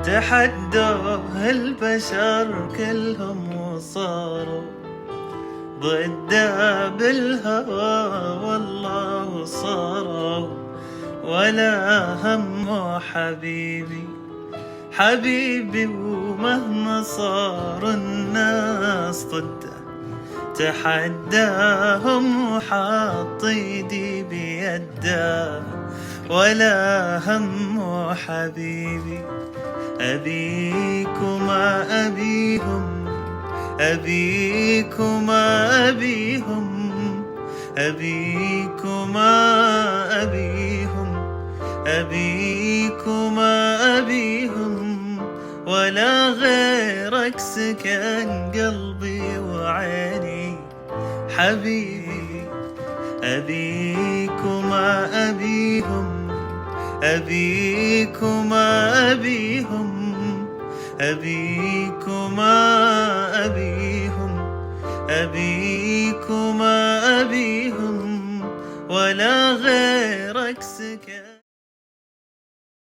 تحدوه البشر كلهم وصاروا ضده بالهوى والله صاروا ولا هم حبيبي حبيبي ومهما صار الناس ضده تحداهم وحاط ايدي بيده ولا هم حبيبي أبيك وما أبيهم أبيك وما أبيهم أبيك وما أبيهم أبيك وما أبيهم ولا غيرك سكن قلبي وعيني حبيبي أبيك وما أبيهم أبيك وما أبيهم أبيك وما أبيهم أبيك